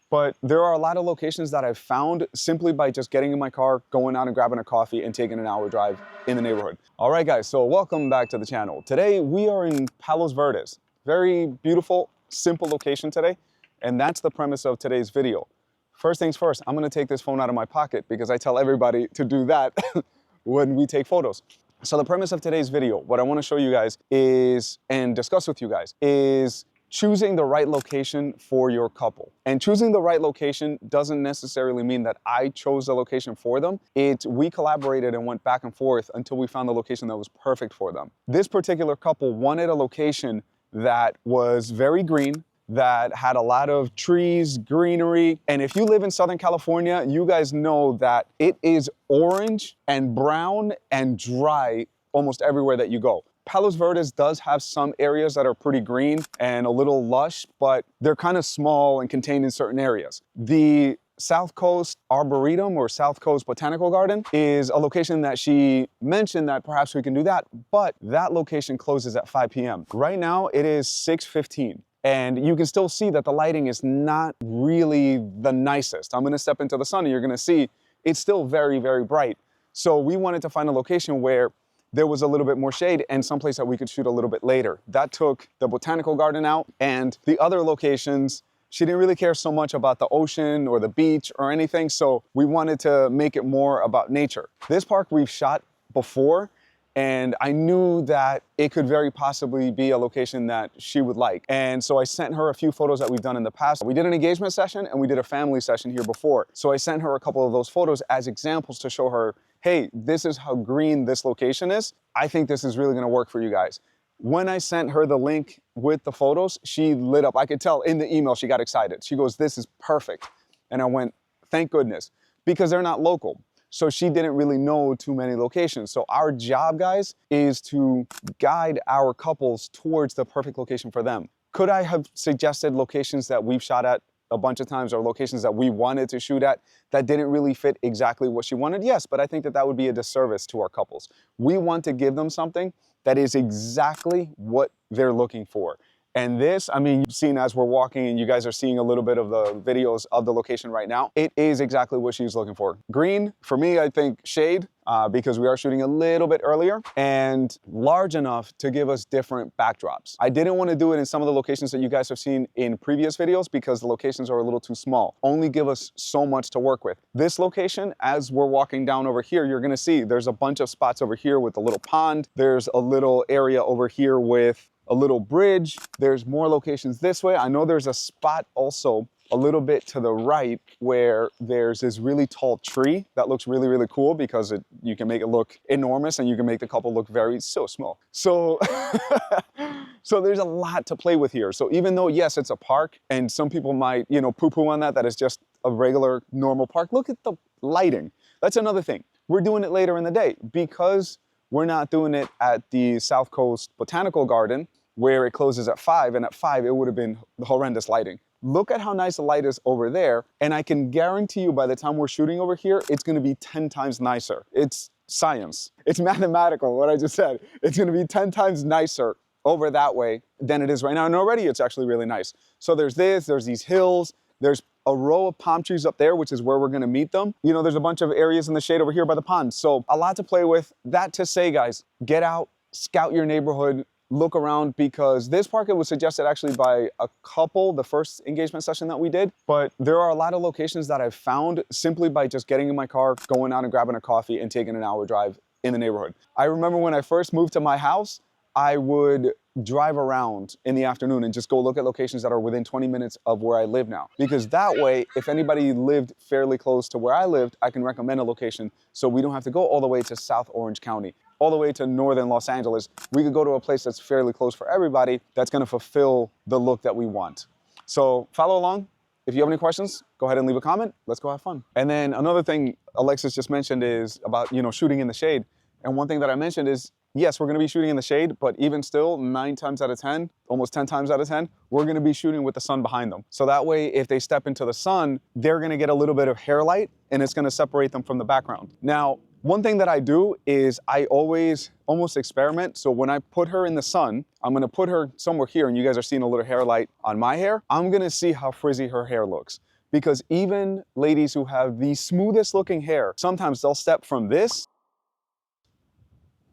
but there are a lot of locations that I've found simply by just getting in my car, going out and grabbing a coffee and taking an hour drive in the neighborhood. All right, guys, so welcome back to the channel. Today we are in Palos Verdes. Very beautiful, simple location today, and that's the premise of today's video. First things first, I'm gonna take this phone out of my pocket because I tell everybody to do that when we take photos. So the premise of today's video, what I wanna show you guys is, and discuss with you guys, is choosing the right location for your couple. And choosing the right location doesn't necessarily mean that I chose the location for them. We collaborated and went back and forth until we found the location that was perfect for them. This particular couple wanted a location that was very green, that had a lot of trees, greenery. And if you live in Southern California, you guys know that it is orange and brown and dry almost everywhere that you go. Palos Verdes does have some areas that are pretty green and a little lush, but they're kind of small and contained in certain areas. The South Coast Arboretum or South Coast Botanical Garden is a location that she mentioned that perhaps we can do that, but that location closes at 5 p.m. Right now it is 6:15. And you can still see that the lighting is not really the nicest. I'm gonna step into the sun and you're gonna see it's still very, very bright. So we wanted to find a location where there was a little bit more shade and someplace that we could shoot a little bit later. That took the botanical garden out, and the other locations, she didn't really care so much about the ocean or the beach or anything, so we wanted to make it more about nature. This park we've shot before, and I knew that it could very possibly be a location that she would like. And so I sent her a few photos that we've done in the past. We did an engagement session and we did a family session here before. So I sent her a couple of those photos as examples to show her, hey, this is how green this location is. I think this is really gonna work for you guys. When I sent her the link with the photos, she lit up. I could tell in the email she got excited. She goes, this is perfect. And I went, thank goodness, because they're not local. So she didn't really know too many locations. So our job, guys, is to guide our couples towards the perfect location for them. Could I have suggested locations that we've shot at a bunch of times or locations that we wanted to shoot at that didn't really fit exactly what she wanted? Yes, but I think that that would be a disservice to our couples. We want to give them something that is exactly what they're looking for. And this, I mean, you've seen as we're walking and you guys are seeing a little bit of the videos of the location right now, it is exactly what she's looking for. Green, for me, I think shade, because we are shooting a little bit earlier, and large enough to give us different backdrops. I didn't want to do it in some of the locations that you guys have seen in previous videos because the locations are a little too small. Only give us so much to work with. This location, as we're walking down over here, you're gonna see there's a bunch of spots over here with a little pond. There's a little area over here with a little bridge. There's more locations this way. I know there's a spot also a little bit to the right where there's this really tall tree that looks really, really cool because you can make it look enormous and you can make the couple look so small. So, so there's a lot to play with here. So even though, yes, it's a park and some people might, you know, poo-poo on that it's just a regular, normal park, look at the lighting. That's another thing. We're doing it later in the day because we're not doing it at the South Coast Botanical Garden where it closes at 5, and at 5 it would have been horrendous lighting. Look at how nice the light is over there, and I can guarantee you by the time we're shooting over here, it's gonna be 10 times nicer. It's science. It's mathematical, what I just said. It's gonna be 10 times nicer over that way than it is right now, and already it's actually really nice. So there's these hills, there's a row of palm trees up there, which is where we're gonna meet them. You know, there's a bunch of areas in the shade over here by the pond. So a lot to play with. That to say, guys, get out, scout your neighborhood, look around, because this park, it was suggested actually by a couple, the first engagement session that we did, but there are a lot of locations that I've found simply by just getting in my car, going out and grabbing a coffee and taking an hour drive in the neighborhood. I remember when I first moved to my house, I would drive around in the afternoon and just go look at locations that are within 20 minutes of where I live now. Because that way, if anybody lived fairly close to where I lived, I can recommend a location so we don't have to go all the way to South Orange County, all the way to northern Los Angeles. We could go to a place that's fairly close for everybody that's gonna fulfill the look that we want. So follow along. If you have any questions, go ahead and leave a comment. Let's go have fun. And then another thing Alexis just mentioned is about, you know, shooting in the shade. And one thing that I mentioned is, yes, we're gonna be shooting in the shade, but even still, 9 times out of 10, almost 10 times out of 10, we're gonna be shooting with the sun behind them. So that way, if they step into the sun, they're gonna get a little bit of hair light and it's gonna separate them from the background. Now, one thing that I do is I always almost experiment. So when I put her in the sun, I'm gonna put her somewhere here, and you guys are seeing a little hair light on my hair. I'm gonna see how frizzy her hair looks. because even ladies who have the smoothest looking hair, sometimes they'll step from this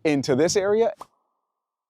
into this area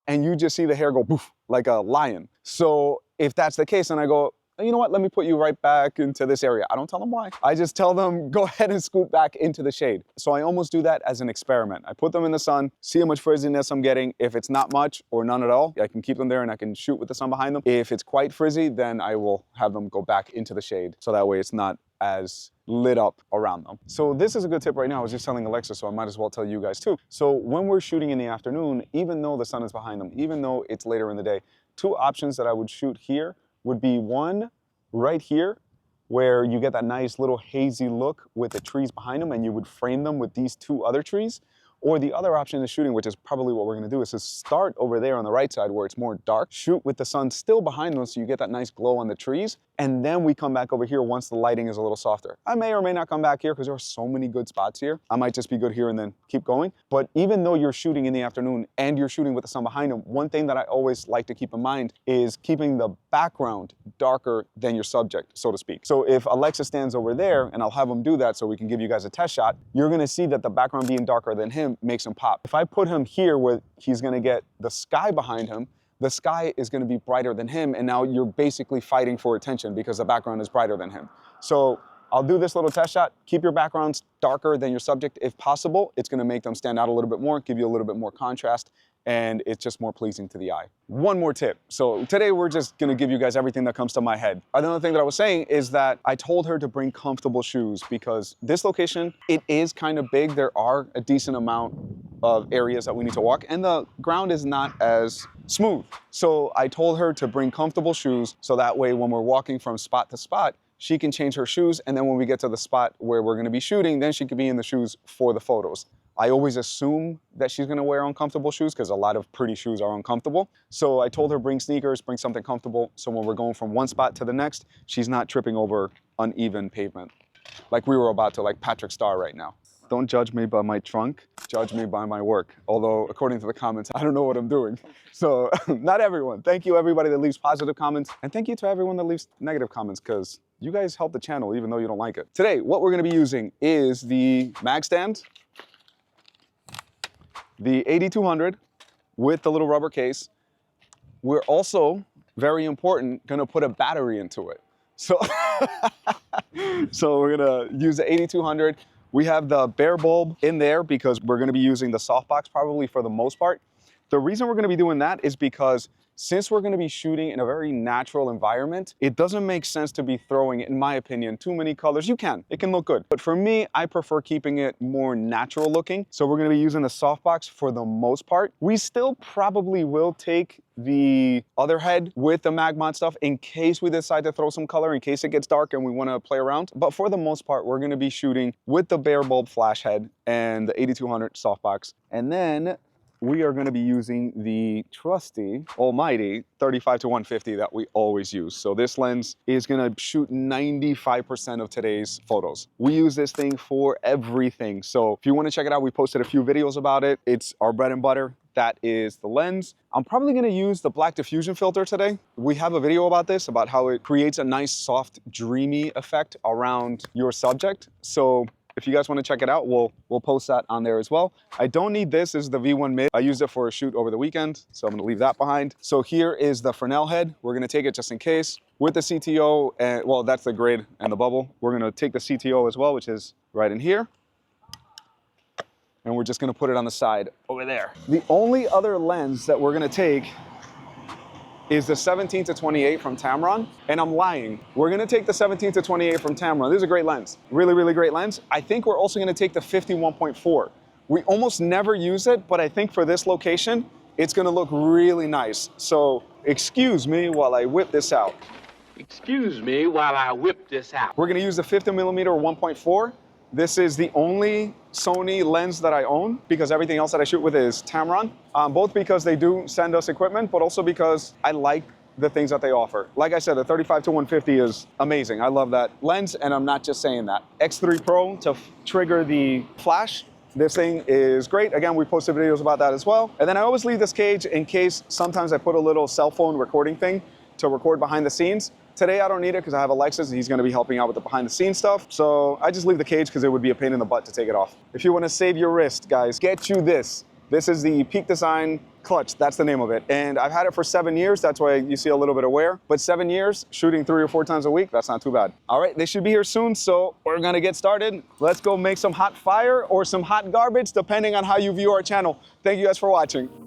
and you just see the hair go poof, like a lion. So if that's the case, and I go, you know what, let me put you right back into this area. I don't tell them why. I just tell them, go ahead and scoot back into the shade. So I almost do that as an experiment. I put them in the sun, see how much frizziness I'm getting. If it's not much or none at all, I can keep them there and I can shoot with the sun behind them. If it's quite frizzy, then I will have them go back into the shade. So that way it's not as lit up around them. So this is a good tip right now. I was just telling Alexa, so I might as well tell you guys too. So when we're shooting in the afternoon, even though the sun is behind them, even though it's later in the day, two options that I would shoot here would be one right here, where you get that nice little hazy look with the trees behind them and you would frame them with these two other trees. Or the other option is shooting, which is probably what we're gonna do, is to start over there on the right side where it's more dark, shoot with the sun still behind them so you get that nice glow on the trees, and then we come back over here once the lighting is a little softer. I may or may not come back here because there are so many good spots here. I might just be good here and then keep going. But even though you're shooting in the afternoon and you're shooting with the sun behind them, one thing that I always like to keep in mind is keeping the background darker than your subject, so to speak. So if Alexa stands over there, and I'll have him do that so we can give you guys a test shot, you're gonna see that the background being darker than him makes him pop. If I put him here where he's gonna get the sky behind him, the sky is gonna be brighter than him, and now you're basically fighting for attention because the background is brighter than him. So I'll do this little test shot. Keep your backgrounds darker than your subject if possible. It's gonna make them stand out a little bit more, give you a little bit more contrast, and it's just more pleasing to the eye. One more tip. So today we're just gonna give you guys everything that comes to my head. Another thing that I was saying is that I told her to bring comfortable shoes because this location, it is kind of big. There are a decent amount of areas that we need to walk and the ground is not as smooth. So I told her to bring comfortable shoes so that way when we're walking from spot to spot, she can change her shoes, and then when we get to the spot where we're gonna be shooting, then she could be in the shoes for the photos. I always assume that she's gonna wear uncomfortable shoes because a lot of pretty shoes are uncomfortable. So I told her bring sneakers, bring something comfortable, so when we're going from one spot to the next, she's not tripping over uneven pavement. Like we were about to, like Patrick Star right now. Don't judge me by my trunk, judge me by my work. Although, according to the comments, I don't know what I'm doing. So, not everyone. Thank you everybody that leaves positive comments, and thank you to everyone that leaves negative comments, because you guys help the channel even though you don't like it. Today, what we're gonna be using is the mag stand, the 8200 with the little rubber case. We're also, very important, gonna put a battery into it. So, so we're gonna use the 8200. We have the bare bulb in there because we're gonna be using the softbox probably for the most part. The reason we're gonna be doing that is because since we're gonna be shooting in a very natural environment, it doesn't make sense to be throwing, in my opinion, too many colors. You can, it can look good. But for me, I prefer keeping it more natural looking. So we're gonna be using the softbox for the most part. We still probably will take the other head with the Magmod stuff in case we decide to throw some color, in case it gets dark and we wanna play around. But for the most part, we're gonna be shooting with the bare bulb flash head and the 8200 softbox. And then we are gonna be using the trusty, almighty 35 to 150 that we always use. So this lens is gonna shoot 95% of today's photos. We use this thing for everything. So if you wanna check it out, we posted a few videos about it. It's our bread and butter. That is the lens. I'm probably gonna use the black diffusion filter today. We have a video about this, about how it creates a nice, soft, dreamy effect around your subject. So if you guys want to check it out, we'll post that on there as well. I don't need this. This is the V1 mid. I used it for a shoot over the weekend, so I'm gonna leave that behind. So here is the Fresnel head. We're gonna take it just in case. With the CTO, and well, that's the grid and the bubble. We're gonna take the CTO as well, which is right in here. And we're just gonna put it on the side over there. The only other lens that we're gonna take is the 17 to 28 from Tamron, and I'm lying. We're gonna take the 17 to 28 from Tamron. This is a great lens, really, really great lens. I think we're also gonna take the 51.4. We almost never use it, but I think for this location, it's gonna look really nice. So excuse me while I whip this out. Excuse me while I whip this out. We're gonna use the 50mm 1.4. This is the only Sony lens that I own because everything else that I shoot with is Tamron. Both because they do send us equipment, but also because I like the things that they offer. Like I said, the 35 to 150 is amazing. I love that lens, and I'm not just saying that. X3 Pro to trigger the flash. This thing is great. Again, we posted videos about that as well. And then I always leave this cage in case sometimes I put a little cell phone recording thing to record behind the scenes. Today I don't need it because I have Alexis and he's gonna be helping out with the behind the scenes stuff. So I just leave the cage because it would be a pain in the butt to take it off. If you wanna save your wrist, guys, get you this. This is the Peak Design clutch, that's the name of it. And I've had it for 7 years, that's why you see a little bit of wear. But 7 years, shooting 3 or 4 times a week, that's not too bad. All right, they should be here soon, so we're gonna get started. Let's go make some hot fire or some hot garbage, depending on how you view our channel. Thank you guys for watching.